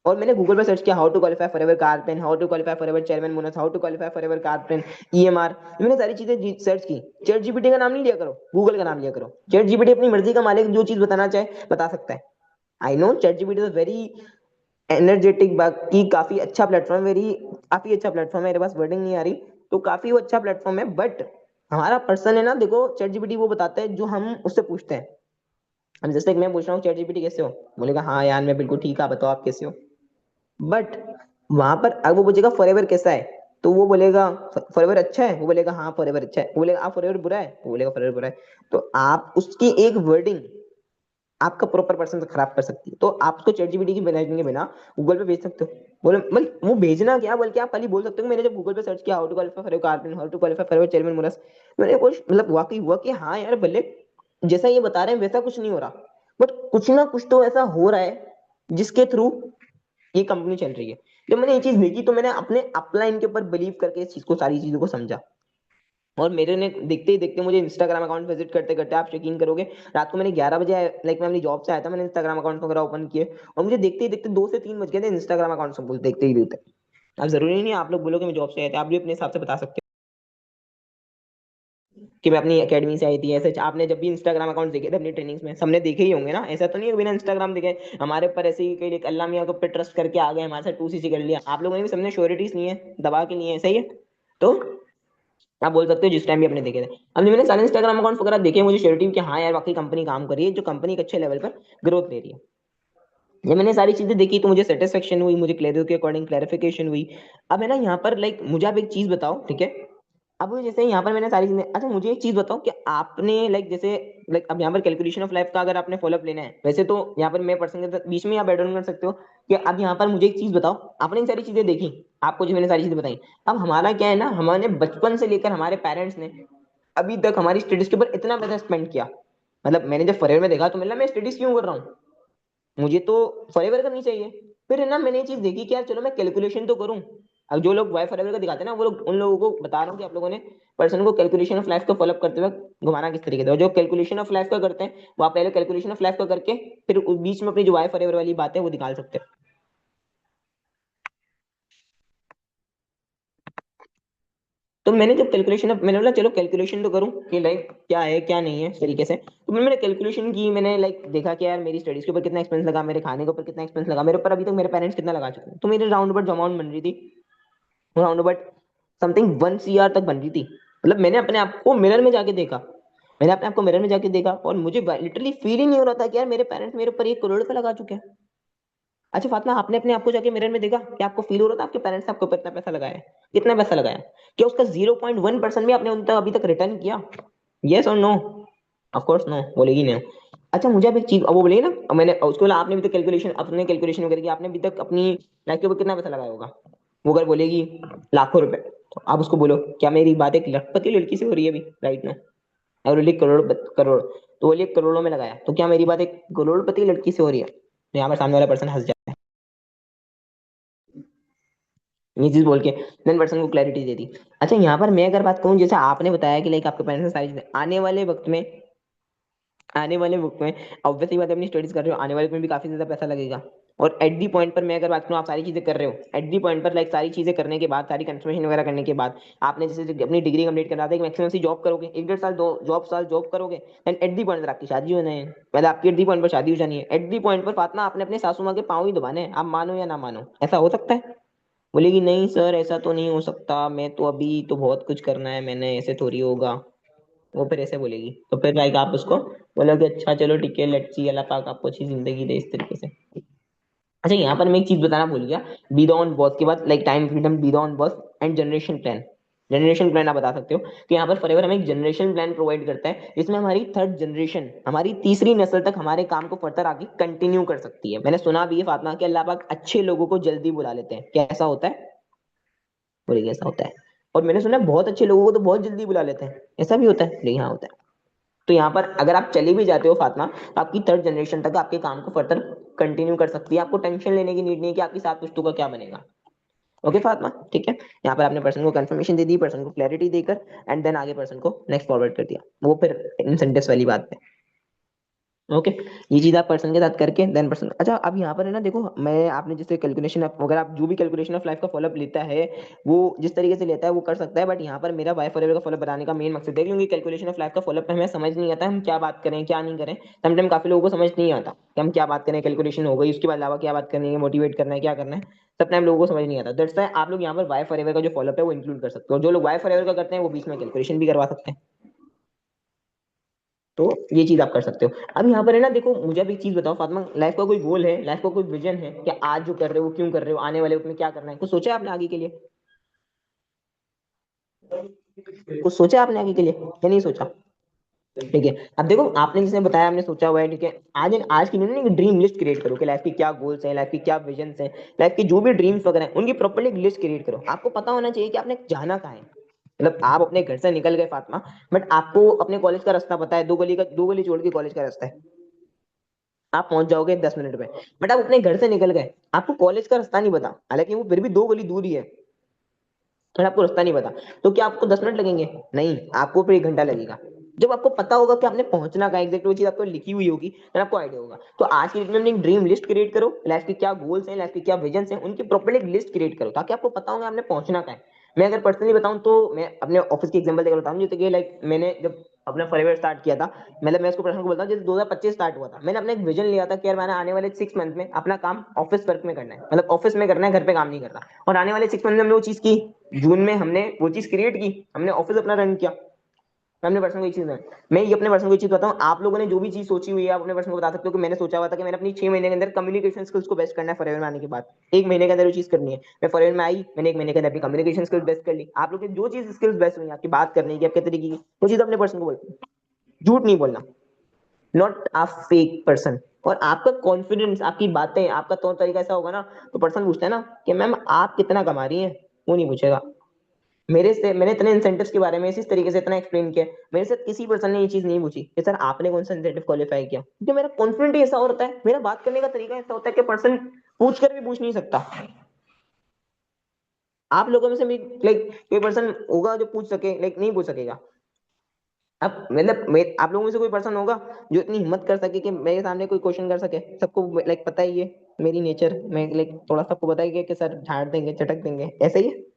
और मैंने गूगल पे सर्च किया, हाउ टू क्वालिफाई फॉरएवर कारपेन, how to qualify forever chairman मुनस, हाउ टू क्वालिफाई फॉरएवर कारपेन, ईएमआर। मैंने सारी चीजें सर्च की। चैट जीपीटी का नाम नहीं लिया करो, गूगल का नाम लिया करो। चैट जीपीटी अपनी मर्जी का मालिक, जो चीज बताना चाहे बता सकता है। I know chat GPT is very energetic, बाकी काफी अच्छा प्लेटफॉर्म, वेरी काफी अच्छा प्लेटफॉर्म है, मेरे पास वर्डिंग नहीं आ रही। तो काफी वो अच्छा प्लेटफॉर्म है, बट हमारा पर्सन है ना, देखो चैट जीपीटी वो बताता है जो हम उससे पूछते हैं। अब जैसे कि मैं पूछ रहा हूँ चैट जीपीटी कैसे हो, बोलेगा हाँ यार मैं बिल्कुल ठीक, आप बताओ आप कैसे हो। बट वहां पर अब वो पूछेगा फॉरएवर कैसा है, तो वो बोलेगा फॉरएवर अच्छा है, वो बोलेगा हाँ फॉरएवर अच्छा है। वो बोलेगा आप फॉरएवर बुरा है, वो बोलेगा फॉरएवर बुरा है। तो आप उसकी एक वर्डिंग आपका प्रॉपर पर्सन से खराब कर सकती है। तो आप उसको चैट जीपीटी की बनाने के बिना गूगल पे भेज सकते हो। बोले मतलब वो भेजना क्या, बल्कि आप खाली बोल सकते हो मैंने जब गूगल पे सर्च किया हाउ टू क्वालिफाई फॉर कारपेन, how to qualify for chairman मुनस, मैंने कुछ मतलब वाकई हुआ कि हाँ यार भले जैसा ये बता रहे हैं वैसा कुछ नहीं हो रहा, बट कुछ ना कुछ तो ऐसा हो रहा है जिसके थ्रू ये कंपनी चल रही है। जब मैंने ये चीज देखी तो मैंने अपने अपलाइन के ऊपर बिलीव करके इस चीज को, सारी चीजों को समझा। और मेरे ने देखते ही देखते मुझे इंस्टाग्राम अकाउंट विजिट करते करते, आप यकीन करोगे, रात को मैंने 11 बजे, लाइक मैं अपनी जॉब से आया था, मैंने इंस्टाग्राम अकाउंट वगैरह ओपन किए, और मुझे देखते ही देखते 2 से 3 बज गए थे इंस्टाग्राम अकाउंट सब देखते ही देखते। अब जरूरी नहीं है आप लोग बोलोगे मैं जॉब से आए थे, आप भी अपने हिसाब से बता सकते हो कि मैं अपनी एकेडमी से आई थी। ऐसे आपने जब भी इंस्टाग्राम अकाउंट देखे थे अपनी ट्रेनिंग्स में, सबने देखे ही होंगे ना, ऐसा तो नहीं है बिना इंस्टाग्राम देखे हमारे ऊपर ऐसे ही कई अल्लाह मियाँ को पे ट्रस्ट करके आ गए, हमारे साथ 2cc कर लिया। आप लोगों ने भी सबने श्योरिटीज ली है, दबा के लिए है, सही है। तो आप बोल सकते हो जिस टाइम भी अपने देखे थे। अब जब मैंने सारे इंस्टाग्राम अकाउंट वगैरह देखे, मुझे श्योरिटी कि हाँ यार वाकई कंपनी काम कर रही है, जो कंपनी एक अच्छे लेवल पर ग्रोथ ले रही है। जब मैंने सारी चीजें देखी तो मुझे सेटिस्फेक्शन हुई, मुझे क्लियर के अकॉर्डिंग क्लैरिफिकेशन हुई। अब है ना यहाँ पर, लाइक मुझे आप एक चीज बताओ, ठीक है। अब जैसे यहाँ पर मैंने सारी चीजें, अच्छा मुझे एक चीज बताओ कि आपने लाइक जैसे, लाइक अब यहाँ पर कैलकुलेशन ऑफ लाइफ का अगर आपने फॉलोअप लेना है, वैसे तो यहाँ पर मैं पर्सन के बीच में आप ऐड ऑन कर सकते हो कि अब यहाँ पर मुझे एक चीज बताओ, आपने इन सारी चीजें देखी, आपको जो मैंने सारी चीजें बताई। अब हमारा क्या है ना, हमारे बचपन से लेकर हमारे पेरेंट्स ने अभी तक हमारी स्टडीज के ऊपर इतना पैसा स्पेंड किया। मतलब मैंने जब फॉरएवर में देखा तो मतलब मैं स्टडीज क्यों कर रहा हूँ, मुझे तो फॉरएवर करनी चाहिए। फिर है ना मैंने ये चीज देखी कि यार चलो मैं कैलकुलेशन तो करूं। अब जो लोग वाई फॉरएवर का दिखाते हैं ना, वो लोग, उन लोगों को बता रहा हूँ कि आप लोगों ने पर्सन को कैलकुलेशन ऑफ लाइफ को फॉलोअप करते हुए घुमाना किस तरीके से, और जो कैलकुलेशन ऑफ लाइफ का करते हैं वो आप पहले कैलकुलेशन ऑफ लाइफ का करके फिर उस बीच में अपनी जो वाई फॉरएवर वाली बात है वो निकाल सकते हैं। तो मैंने जब कैलकुलेशन, अब मैंने बोला चलो कैलकुलेशन तो करूं कि लाइक क्या है क्या नहीं है इस तरीके से। तो मैंने कैलकुलेशन की, मैंने लाइक देखा कि यार मेरी स्टडीज के ऊपर कितना एक्सपेंस लगा, मेरे खाने के ऊपर कितना एक्सपेंस लगा, मेरे ऊपर अभी तक मेरे पेरेंट्स कितना लगा चुके हैं। तो मेरे राउंड अबाउट जो अमाउंट बन रही थी, राउंड अबाउट समथिंग 1 CR तक बन रही थी। मतलब मैंने अपने आप को मिरर में जाके देखा, मैंने अपने आप को मिरर में जाके देखा और मुझे लिटरली फील ही नहीं हो रहा था कि यार मेरे पेरेंट्स मेरे ऊपर 1 करोड़ रुपए लगा चुके हैं। अच्छा फातिमा, आपने अपने आप को जाके मिरर में देखा कि आपको फील हो रहा था आपके पेरेंट्स ने आपके ऊपर इतना पैसा लगाया है? कितना पैसा लगाया? क्या उसका 0.1% भी आपने उन तक अभी तक रिटर्न किया? यस और नो? ऑफ कोर्स नो, बोलेगी नहीं। अच्छा मुझे अब एक चीज, अब वो बोलेगी ना, अब मैंने उसको बोला आपने अभी तक कैलकुलेशन, अपने कैलकुलेशन वगैरह की, आपने अभी तक अपनी लाइफ के ऊपर कितना पैसा लगाया होगा? वो अगर बोलेगी लाखों रुपए, तो आप उसको बोलो क्या मेरी बात एक लखपति लड़की से हो रही है अभी राइट ना? और बोली करोड़, करोड़, तो बोलिए करोड़ों में लगाया, तो क्या मेरी बात एक करोड़पति लड़की से हो रही है? तो यहाँ पर सामने वाला पर्सन हंस जाता है, ये चीज बोल के देन पर्सन को क्लैरिटी दे दी। अच्छा यहाँ पर मैं अगर बात करूं, जैसे आपने बताया कि लाइक आपके पेरेंट्स ने सारी चीजें, आने वाले वक्त में ऑब्वियसली बात है, अपनी स्टडीज कर रहे हो, आने वाले वक्त में भी काफी ज्यादा पैसा लगेगा। और एट दी पॉइंट पर मैं अगर बात करूँ, आप सारी चीजें कर रहे हो, एट दी पॉइंट पर लाइक सारी चीजें करने के बाद, सारी कंफर्मेशन वगैरह करने के बाद, आपने जैसे अपनी डिग्री कंप्लीट करना था, मैक्सिमम सी जॉब करोगे, 1 1.5 साल, 2 साल जॉब करोगे, एंड एट दी पॉइंट पर आपकी शादी होना है, पहले आपकी एट दी पॉइंट पर शादी हो जानी है, एट दी पॉइंट पर फातिमा आपने अपने सासू माँ के पाँव ही दबाने हैं, आप मानो या ना मानो। ऐसा हो सकता है? बोलेगी नहीं सर ऐसा तो नहीं हो सकता, मैं तो अभी तो बहुत कुछ करना है मैंने, ऐसे थोड़ी होगा। वो फिर ऐसे बोलेगी, तो फिर लाइक आप उसको बोलोगे अच्छा चलो ठीक है, लेट्स सी, अल्लाह पाक आपको अच्छी जिंदगी दे इस तरीके से। अच्छा यहाँ पर मैं एक चीज बताना भूल गया, बी द ऑन बॉस के बाद like time freedom, be the on boss and generation plan. Generation plan आप बता सकते हो कि यहाँ पर फॉरएवर हमें एक जनरेशन प्लान प्रोवाइड करता है, जिसमें हमारी थर्ड जनरेशन, हमारी तीसरी नस्ल तक हमारे काम को फर्दर आगे कंटिन्यू कर सकती है। मैंने सुना भी है फातिमा कि अल्लाह पाक अच्छे लोगों को जल्दी बुला लेते हैं, क्या ऐसा होता है? बोलिए ऐसा होता है। और मैंने सुना है बहुत अच्छे लोगों को तो बहुत जल्दी बुला लेते हैं, ऐसा भी होता है? नहीं, हाँ होता है। तो यहाँ पर अगर आप चले भी जाते हो फातिमा, तो आपकी थर्ड जनरेशन तक आपके काम को फर्दर कंटिन्यू कर सकती है, आपको टेंशन लेने की नीड नहीं है कि आपकी सात पुश्तों का क्या बनेगा। ओके फातिमा, ठीक है। यहाँ पर आपने पर्सन को कंफर्मेशन दे दी, पर्सन को क्लैरिटी देकर, एंड देन आगे पर्सन को नेक्स्ट फॉरवर्ड कर दिया, वो फिर इंसेंटिव्स वाली बात है। ओके, ये चीज आप पर्सन के साथ करके देन पर्सन, अच्छा अब यहाँ पर है ना देखो, मैं आपने जैसे कैलकुलेशन, अगर आप जो भी कैलकुलेशन ऑफ लाइफ का फॉलोअप लेता है, वो जिस तरीके से लेता है वो कर सकता है, बट यहाँ पर मेरा वाई फॉरएवर का फॉलोअप बताने का मेन मकसद है, क्योंकि कैलकुलेशन ऑफ लाइफ का फॉलोअप हमें समझ नहीं आता हम क्या बात करें क्या नहीं करें। समटाइम काफी लोगों को समझ नहीं आता कि हम क्या बात करें, कैलकुलेशन हो गई उसके बाद अलावा क्या बात करनी है, मोटिवेट करना है क्या करना है, सब टाइम लोगों को समझ नहीं आता। दैट्स व्हाई आप लोग यहाँ पर वाई फॉरएवर का जो फॉलोअप है वो इंक्लूड कर सकते हो, जो लोग वाई फॉरएवर का करते हैं वो बीच में कैलकुलेशन भी करवा सकते हैं। तो ये चीज आप कर सकते हो। अब यहाँ पर है ना देखो, मुझे अब एक चीज बताओ फातिमा, लाइफ का कोई गोल है, लाइफ का कोई विजन है कि आज जो कर रहे हो वो क्यों कर रहे हो, आने वाले वक्त में क्या करना है, कुछ सोचा है आपने आगे के लिए? कुछ सोचा है आपने आगे के लिए या नहीं सोचा? ठीक है, अब देखो आपने जिसने बताया आपने सोचा हुआ है, ठीक है। आज की ना एक ड्रीम लिस्ट क्रिएट करो कि लाइफ की क्या गोल्स हैं, लाइफ की क्या विजन है, लाइफ की जो भी ड्रीम्स वगैरह हैं उनकी प्रॉपर्ली एक लिस्ट क्रिएट करो। आपको पता होना चाहिए कि आपने जाना कहाँ है। मतलब आप अपने घर से निकल गए फातिमा, बट आपको अपने कॉलेज का रास्ता पता है, दो गली छोड़ के कॉलेज का रास्ता है, आप पहुंच जाओगे 10 मिनट में। बट आप अपने घर से निकल गए, आपको कॉलेज का रास्ता नहीं पता, हालांकि वो फिर भी दो गली दूर ही है, और आपको रास्ता नहीं पता, तो क्या आपको 10 मिनट लगेंगे? नहीं, आपको फिर 1 घंटा लगेगा। जब आपको पता होगा कि आपने पहुंचना कहाँ एग्जैक्ट, वो चीज आपको लिखी हुई होगी, तो आपको आइडिया होगा। तो आज की डेट में अपनी एक ड्रीम लिस्ट क्रिएट करो, लाइफ के क्या गोल्स हैं, लाइफ के क्या विजन हैं, उनकी प्रॉपर्ली एक लिस्ट क्रिएट करो, ताकि आपको पता होगा आपने पहुंचना कहाँ है। मैं अगर पर्सनली बताऊं तो मैं अपने ऑफिस की एग्जांपल देकर बताऊं, जैसे कि लाइक मैंने जब अपना फॉरएवर स्टार्ट किया था, मतलब मैं उसको पर्सन को बोलता हूँ, जैसे 2025 स्टार्ट हुआ था, मैंने अपना एक विजन लिया था कि यार मैंने आने वाले 6 मंथ में अपना काम ऑफिस वर्क में करना है, मतलब ऑफिस में करना है, घर पे काम नहीं करना। और आने वाले 6 मंथ में हमने वो चीज की, जून में हमने वो चीज क्रिएट की, हमने ऑफिस अपना रन किया। मैं अपने पर्सन को एक चीज मैं ये अपने पर्सन को एक चीज बताऊं, आप लोगों ने जो भी चीज सोची हुई है आप अपने पर्सन को बता सकते हो कि मैंने सोचा हुआ था कि मैंने अपनी 6 महीने के अंदर कम्युनिकेशन स्किल्स को बेस्ट करना है फॉरएवर में आने के बाद। 1 महीने के अंदर वो चीज करनी है। मैं फॉरएवर में आई, मैंने 1 महीने के अंदर अपनी कम्युनिकेशन स्किल्स बेस्ट कर ली। आप लोग की जो चीज स्किल्स बेस्ट हुई, आपकी बात करने की, आपके तरीके की, वो चीज अपने पर्सन को बोलते हैं। झूठ नहीं बोलना, नॉट अ फेक पर्सन। और आपका कॉन्फिडेंस, आपकी बातें, आपका तौर तरीका ऐसा होगा ना, तो पर्सन पूछता है ना कि मैम आप कितना कमा रही हैं, वो नहीं पूछेगा। मेरे से मैंने इतने इंसेंटिव्स के बारे में इस तरीके से इतना एक्सप्लेन किया, मेरे साथ किसी पर्सन ने ये चीज नहीं पूछी कि सर आपने कौन सा इंसेंटिव क्वालिफाई किया, क्योंकि मेरा कॉन्फिडेंट ही ऐसा होता है, मेरा बात करने का तरीका ऐसा होता है कि पर्सन पूछ कर भी पूछ नहीं सकता। आप लोगों में से भी लाइक कोई पर्सन होगा जो पूछ सके, लाइक नहीं पूछ सकेगा। अब मतलब आप लोगों में से कोई पर्सन होगा जो इतनी हिम्मत कर सके कि मेरे सामने कोई क्वेश्चन कर सके? सबको लाइक पता ही है मेरी नेचर, मैं लाइक थोड़ा सबको बताइए कि सर झाड़ देंगे चटक देंगे, ऐसा ही है।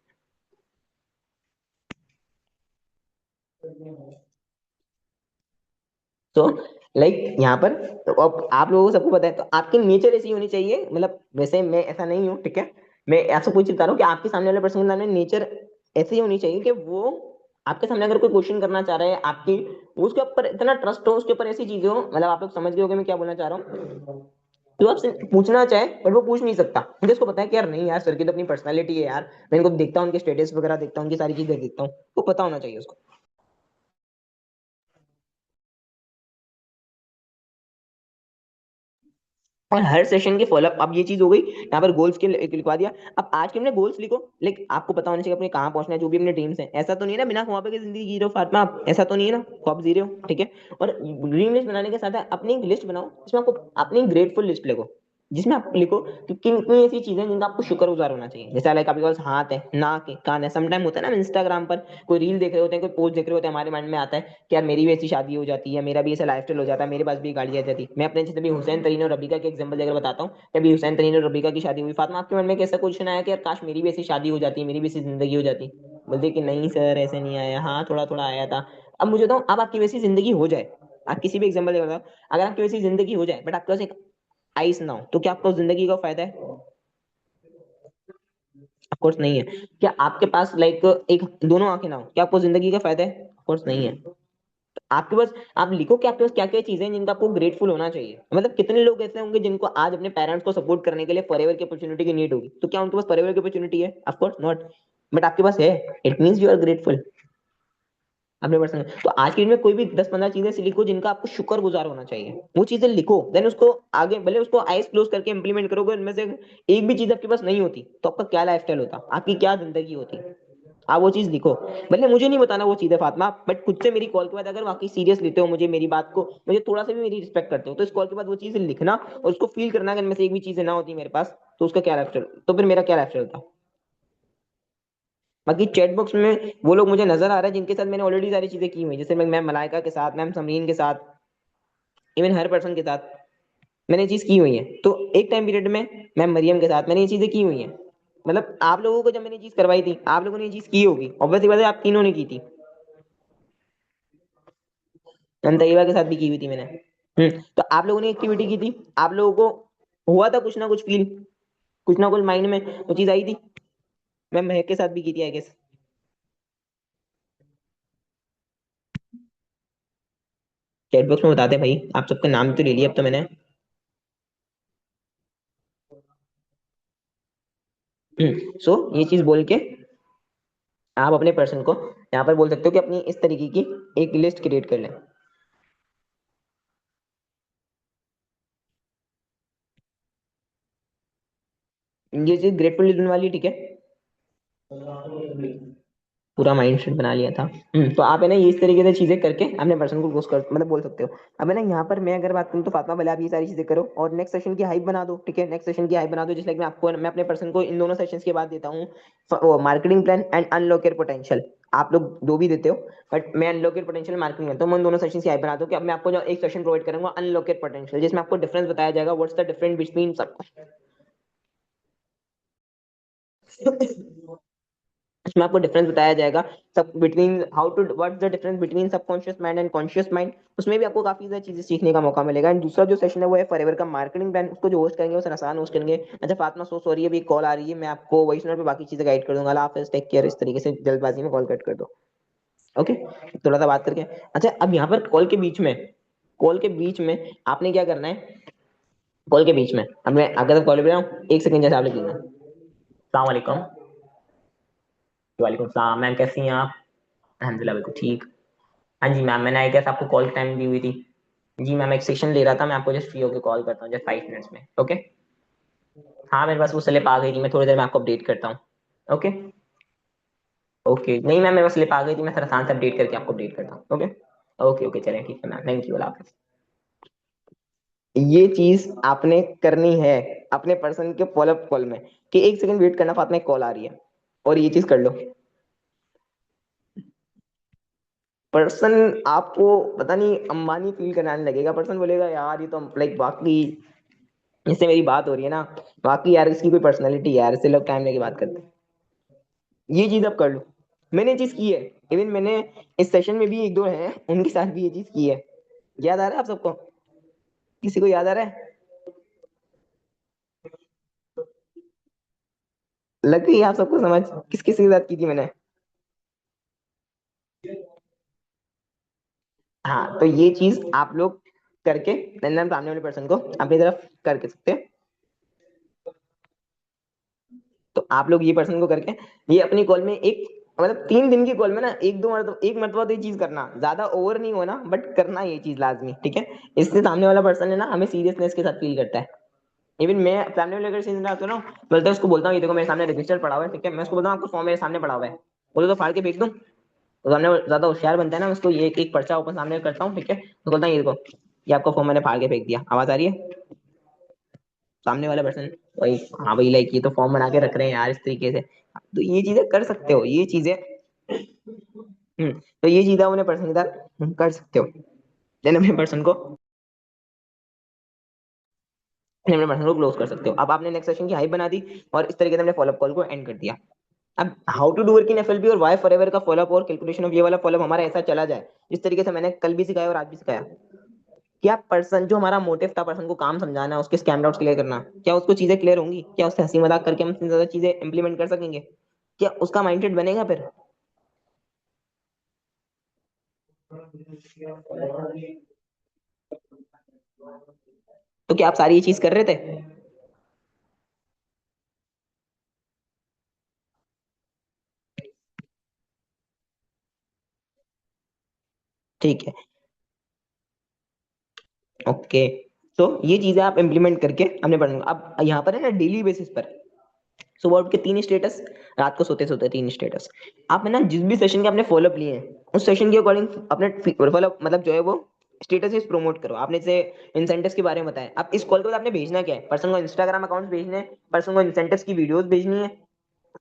तो लाइक यहाँ पर, तो अब आप लोगों को सबको पता है, तो आपकी नेचर ऐसी होनी चाहिए, मतलब वैसे मैं ऐसा नहीं हूँ, ठीक है। मैं ऐसा कोई चीज बता रहा हूँ कि आपके सामने वाले पर्सन के सामने नेचर ऐसी होनी चाहिए कि वो आपके सामने अगर कोई क्वेश्चन करना चाह रहा है आपकी, वो उसके ऊपर इतना ट्रस्ट हो, उसके ऊपर ऐसी चीजें हो, मतलब आप लोग समझ गए होगे मैं क्या बोलना चाह रहा हूँ। तो आपसे पूछना चाहे बट वो पूछ नहीं सकता, मुझे उसको पता है कि यार नहीं यार, सर की तो अपनी पर्सनैलिटी है यार, मैं इनको देखता हूँ, उनके स्टेटस वगैरह देखता हूँ, उनकी सारी चीजें देखता हूँ, वो पता होना चाहिए उसको। और हर सेशन के फॉलोअप, अब ये चीज हो गई यहाँ पर गोल्स के लिखवा दिया। अब आज के अपने गोल्स लिखो, लाइक आपको पता होना चाहिए अपने कहाँ पहुंचना है, जो भी अपने ड्रीम्स हैं। ऐसा तो नहीं है ना बिना ख्वाब के जिंदगी जी रहे हो फातिमा आप, ऐसा तो नहीं है ना, ख्वाब जी रहे हो, ठीक है। और ड्रीम लिस्ट बनाने के साथ साथ अपनी एक लिस्ट बनाओ जिसमें आपको अपनी ग्रेटफुल लिस्ट लिखो, जिसमें आप लिखो कि किन किन ऐसी चीजें हैं जिनका आपको शुक्रगुजार होना चाहिए। जैसे लाइक आपके पास हाथ है, नाक है, कान है, समटाइम होता है ना इंस्टाग्राम पर कोई रील देख रहे होते हैं, कोई पोस्ट देख रहे होते हैं, हमारे माइंड में आता है कि यार मेरी भी ऐसी शादी हो जाती है, मेरा भी ऐसा लाइफस्टाइल हो जाता है, मेरे पास भी गाड़ी आ जाती। मैं अपने जैसे भी हुसैन तरीन और रबीका के एग्जांपल देकर बताता हूँ। अभी हुसैन तरीन और रबीका की शादी हुई, फातिमा आपके मन में कैसा क्वेश्चन आया कि यार काश मेरी भी ऐसी शादी हो जाती, मेरी भी ऐसी जिंदगी हो जाती? बोलते कि नहीं सर ऐसे नहीं आया, हाँ थोड़ा थोड़ा आया था। अब मुझे बताओ, अब आपकी वैसी जिंदगी हो जाए, आप किसी भी एग्जांपल देकर बताओ, अगर आपकी वैसी जिंदगी हो जाए बट आपके पास एक आइस ना हो, तो क्या आपको जिंदगी का फायदा है? ऑफ कोर्स नहीं है। क्या आपके पास लाइक एक दोनों आंखें ना हो, क्या आपको जिंदगी का फायदा है? ऑफ कोर्स नहीं है। आपके पास, आप लिखो कि आपके पास क्या क्या चीजें हैं जिनका आपको ग्रेटफुल होना चाहिए। मतलब कितने लोग ऐसे होंगे जिनको आज अपने पेरेंट्स को सपोर्ट करने के लिए फॉरएवर की अपॉर्चुनिटी की नीड होगी, तो क्या उनके पास फॉरएवर की अपॉर्चुनिटी है? Of course not. बट आपके पास है, it means you are grateful अपने पर्सन। तो आज की डेट में कोई भी 10-15 चीजें ऐसी लिखो जिनका आपको शुक्रगुजार होना चाहिए, वो चीजें लिखो, देन उसको आगे भले उसको आईज क्लोज करके इंप्लीमेंट करोगे, उनमें से एक भी चीज आपके पास नहीं होती तो आपका क्या लाइफस्टाइल होता, आपकी क्या जिंदगी होती। आप वो चीज लिखो। भले मुझे नहीं बताना वो चीजें फातिमा, बट खुद से मेरी कॉल के बाद अगर वाकई सीरियस लेते हो मुझे, मेरी बात को, मुझे थोड़ा सा भी मेरी रिस्पेक्ट करते हो, तो इस कॉल के बाद वो चीजें लिखना और उसको फील करना, अगर इनमें से एक भी चीजें ना होती मेरे पास, तो उसका क्या लाइफस्टाइल, तो फिर मेरा क्या लाइफस्टाइल था। बाकी चैट बॉक्स में वो लोग मुझे नजर आ रहा है जिनके साथ मैंने ऑलरेडी सारी चीजें की हुई, जैसे मैं मैम मलाइका के साथ, मैम समरीन के साथ, इवन हर पर्सन के साथ मैंने ये चीज की हुई है। तो एक टाइम पीरियड में मैम मरियम के साथ मैंने ये चीजें की हुई हैं। मतलब आप लोगों को जब मैंने ये चीज करवाई थी, आप लोगों ने ये चीज की होगी, ऑब्वियसली बात है आप तीनों ने की थी। मैम तैयबा के साथ भी की हुई थी मैंने। तो आप लोगों ने एक्टिविटी की थी, आप लोगों को हुआ था कुछ ना कुछ फील, कुछ ना कुछ माइंड में वो चीज आई थी। मैम महक के साथ भी की थी आई गेस। चैट बॉक्स में बताते भाई, आप सबका नाम तो ले लिया अब तो मैंने। सो ये चीज बोल के आप अपने पर्सन को यहाँ पर बोल सकते हो कि अपनी इस तरीके की एक लिस्ट क्रिएट कर लें। ये चीज ग्रेटफुल लिसनिंग वाली, ठीक है। पूरा माइंड सेट बना लिया था। तो आप है ना ये इस तरीके से चीजें करके अपने पर्सन को घोष कर मतलब बोल सकते हो। अब है ना यहाँ पर मैं अगर बात करूँ तो फातिमा भले आप ये सारी चीजें करो और नेक्स्ट सेशन की हाइप बना दो, ठीक है। नेक्स्ट सेशन की हाइप बना दो, जिससे मैं आपको, मैं अपने पर्सन को इन दोनों सेशंस के बाद देता हूँ marketing plan and unlock your potential. आप लोग दो भी देते हो, बट मैं अनलॉक योर पोटेंशियल मार्केटिंग में, तो मैं उन दोनों सेशन की हाइप बना दूं कि अब मैं आपको जो एक सेशन प्रोवाइड करूंगा अनलॉक योर पोटेंशियल, जिसमें आपको डिफरेंस बताया जाएगा, व्हाट्स द डिफरेंस बिटवीन सब। इसमें आपको डिफरेंस बताया जाएगा सब between how to what's the difference between subconscious mind and conscious mind. उसमें भी आपको काफी सारी चीजें सीखने का मौका मिलेगा। एंड दूसरा जो सेशन है वो है फॉरएवर का मार्केटिंग प्लान, उसको जो होस्ट करेंगे वो सर आसान होस्ट करेंगे। अच्छा फातिमा सो सॉरी अभी कॉल आ रही है, मैं आपको वॉइस नोट पे बाकी चीजें गाइड कर दूंगा। अल्लाह हाफिज, टेक केयर, इस तरीके से जल्दबाजी में कॉल कट कर दो। ओके, थोड़ा सा बात करके। अच्छा अब यहाँ पर कॉल के बीच में आपने क्या करना है, कॉल के बीच में अब मैं अगर कॉल पे हूँ, एक सेकंड जैसे आप लिखेंगे सलाम वालेकुम। वालेकुम सलाम मैम, कैसी हैं आप? अल्हम्दुलिल्लाह बिल्कुल ठीक। हाँ जी मैम, मैंने आई गेस आपको कॉल टाइम दी हुई थी। जी मैम, एक सेक्शन ले रहा था, मैं आपको जस्ट फ्री होकर कॉल करता हूँ जस्ट 5 मिनट्स में, ओके। हाँ मेरे पास वो स्लिप आ गई थी, मैं थोड़ी देर में आपको अपडेट करता हूँ। ओके। ओके नहीं मैम, मेरे पास स्लिप आ गई थी, मैं सर आसान से अपडेट करके आपको अपडेट करता हूँ, ओके। ओके ओके चलें ठीक है मैम, थैंक यू, अल्लाह हाफिज़। ये चीज आपने करनी है अपने पर्सन के फॉलोअप कॉल में, कि एक सेकंड वेट करना, फातिमा कॉल आ रही है, और ये चीज कर लो। पर्सन आपको पता नहीं अंबानी फील कराने लगेगा, पर्सन बोलेगा यार ये तो लाइक वाकई इससे मेरी बात हो रही है ना, वाकई यार इसकी कोई पर्सनैलिटी है यार, इससे लोग टाइम लेके बात करते हैं। ये चीज आप कर लो। मैंने ये चीज की है, इवन मैंने इस सेशन में भी एक दो हैं उनके साथ भी ये चीज की है। याद आ रहा है आप सबको? किसी को याद आ रहा है? लग गई आप सबको समझ किस किस के साथ की थी मैंने? हाँ, तो ये चीज आप लोग करके सामने वाले पर्सन को अपनी तरफ करके सकते हैं। तो आप लोग ये पर्सन को करके ये अपनी कॉल में एक, मतलब 3 दिन की कॉल में ना एक दो मरतबा, एक मरतबा तो ये चीज करना, ज्यादा ओवर नहीं होना, बट करना ये चीज लाजमी, ठीक है? इससे सामने वाला पर्सन है ना हमें सीरियसनेस के साथ फील करता है। इवन मैं सामने वाले अगर सीन आता हूँ ना, बोलता है उसको, बोलता हूँ ये देखो मेरे सामने रजिस्टर पड़ा हुआ है, ठीक है, मैं उसको बोलता हूँ आपको फॉर्म मेरे सामने पड़ा हुआ है, बोलो तो फाड़ के फेंक दूं? तो सामने वाला ज्यादा होशियार बनता है ना, उसको ये एक एक पर्चा ऊपर सामने करता हूँ, ठीक है, तो बोलता है ये देखो, ये आपका फॉर्म मैंने फाड़ के फेंक दिया, आवाज आ रही है? सामने वाला पर्सन भाई, हाँ भाई लाइक ये तो फॉर्म बना के रख रहे हैं यार इस तरीके से। तो ये चीजें कर सकते हो, ये चीजें। तो ये चीजें उन्हें पर्सन के साथ कर सकते हो। देन अपने पर्सन को, अपने पर्सन को क्लोज कर सकते हो। अब आपने नेक्स्ट सेशन की हाइप बना दी और इस तरीके से हमने फॉलोअप कॉल को एंड कर दिया। अब how to do work in FLP और वाई फॉरएवर का फॉलोअप और कैलकुलेशन ऑफ ये वाला फॉलोअप हमारा ऐसा चला जाए जिस तरीके से मैंने कल भी सिखाया और आज भी सिखाया। क्या पर्सन जो हमारा मोटिव था, पर्सन को काम समझाना, उसके स्कैम डाउट्स क्लियर करना, क्या उसको चीजें क्लियर होंगी? क्या उससे हंसी मजाक करके हम इतनी ज्यादा चीजें इंप्लीमेंट कर सकेंगे? क्या उसका माइंडसेट बनेगा फिर? तो क्या आप सारी ये चीज कर रहे थे? ठीक है। ओके। तो ये चीजें आप इंप्लीमेंट करके हमने पढ़ना। अब यहाँ पर है ना डेली बेसिस पर सुबह उठ के 3 स्टेटस, रात को सोते सोते 3 स्टेटस। आप है ना जिस भी सेशन के आपने फॉलोअप लिए हैं उस सेशन के अकॉर्डिंग अपने फॉलोअप मतलब जो है वो स्टेटस प्रमोट करो। आपने जैसे इंसेंटिव्स के बारे में बताया, अब इस कॉल के बाद आपने भेजना क्या है? पर्सन को इंस्टाग्राम अकाउंट भेजने हैं, पर्सन को इंसेंटिव्स की वीडियोस भेजनी है,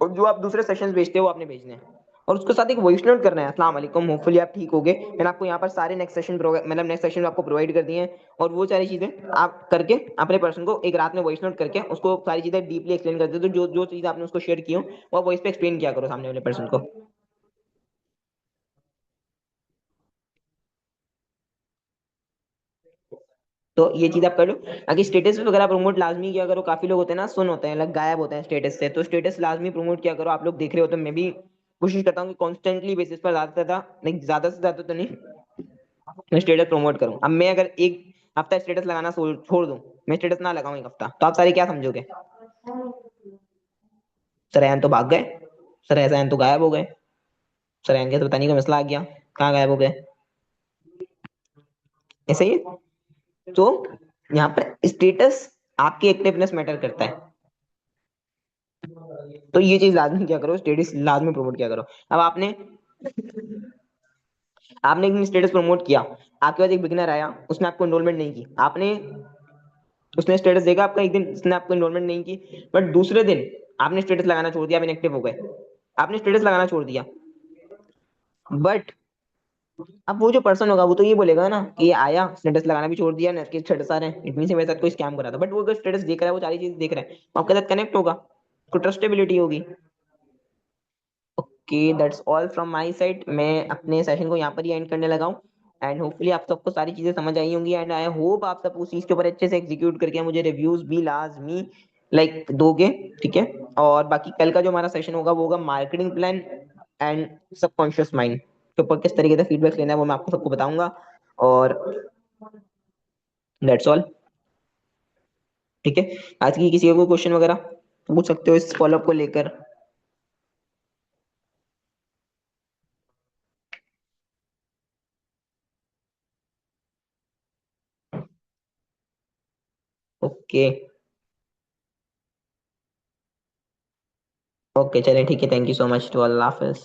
और जो आप दूसरे सेशंस भेजते हो वो आपने भेजने हैं। और उसके साथ एक वॉइस नोट करना है, अस्सलाम वालेकुम, होपफुली आप ठीक हो गए। मैंने आपको यहाँ पर सारे नेक्स्ट सेशन मतलब नेक्स्ट सेशन आपको प्रोवाइड कर दिए हैं, और वो सारी चीजें आप करके अपने पर्सन को एक रात में वॉइस नोट करके उसको सारी चीजें डीपली एक्सप्लेन कर दो। तो जो जो चीज आपने उसको शेयर की हो वो वॉइस पे एक्सप्लेन किया करो सामने वाले पर्सन को। तो ये चीज आप कर लो। बाकी स्टेटस वगैरह प्रमोट लाजमी किया करो। काफी लोग होते हैं ना, सुन होते हैं, लग गायब होते हैं स्टेटस से, तो स्टेटस लाजमी प्रमोट किया करो। आप लोग देख रहे हो तो मैं भी कोशिश करता हूँ कि कॉन्स्टेंटली बेसिस पर ज्यादा से ज्यादा नहीं, ज्यादा से ज्यादा तो नहीं, मैं स्टेटस प्रमोट करूँ। अब मैं अगर एक हफ्ता स्टेटस लगाना छोड़ दूं, मैं स्टेटस ना लगाऊं एक हफ्ता, तो आप सारे क्या समझोगे? सरयान तो भाग गए, सर ऐसा तो गायब हो गए, सरयान के तो पता नहीं का मसला आ गया, कहाँ गायब हो गए? ऐसे ही है। तो यहाँ पर स्टेटस आपकी एक्टिवनेस मैटर करता है। तो ये चीज लाजमी क्या करो, स्टेटस लाजमी प्रमोट किया करो। अब आपने आपने एक दिन स्टेटस प्रमोट किया, आपके पास एक बिगनर आया, उसने आपको एनरोलमेंट नहीं की, आपने उसने स्टेटस देखा आपका एक दिन, उसने आपको एनरोलमेंट नहीं की, बट दूसरे दिन आपने स्टेटस लगाना छोड़ दिया, आप इनएक्टिव हो गए, आपने स्टेटस लगाना छोड़ दिया। बट अब वो जो पर्सन होगा वो तो ये बोलेगा ना कि ये आया, स्टेटस लगाना भी छोड़ दिया, नेट के स्टेटस आ रहे हैं, इट मीन से मेरे साथ कोई स्कैम करा था। बट वो अगर स्टेटस देख रहा है, वो सारी चीज देख रहा है, तो आपके साथ कनेक्ट होगा, तो ट्रस्टेबिलिटी होगी। Okay, that's all from my side. मैं अपने सेशन को यहाँ पर ही एंड करने लगा हूँ। एंड होपफुली आप सबको सारी चीजें समझ आई होंगी, एंड आई होप आप सब उस चीज के ऊपर अच्छे से एग्जीक्यूट करके मुझे रिव्यूज भी लाजमी लाइक दोगे, ठीक है? और बाकी कल का जो हमारा सेशन होगा वो होगा marketing plan and subconscious mind के ऊपर, किस तरीके से फीडबैक लेना है वो मैं आपको सबको बताऊंगा। और दैट्स ऑल, ठीक है? आज की किसी का कोई क्वेश्चन वगैरह पूछ सकते हो इस फॉलोअप को लेकर। ओके। ओके चलें, ठीक है, thank you so much, to Allah Hafiz.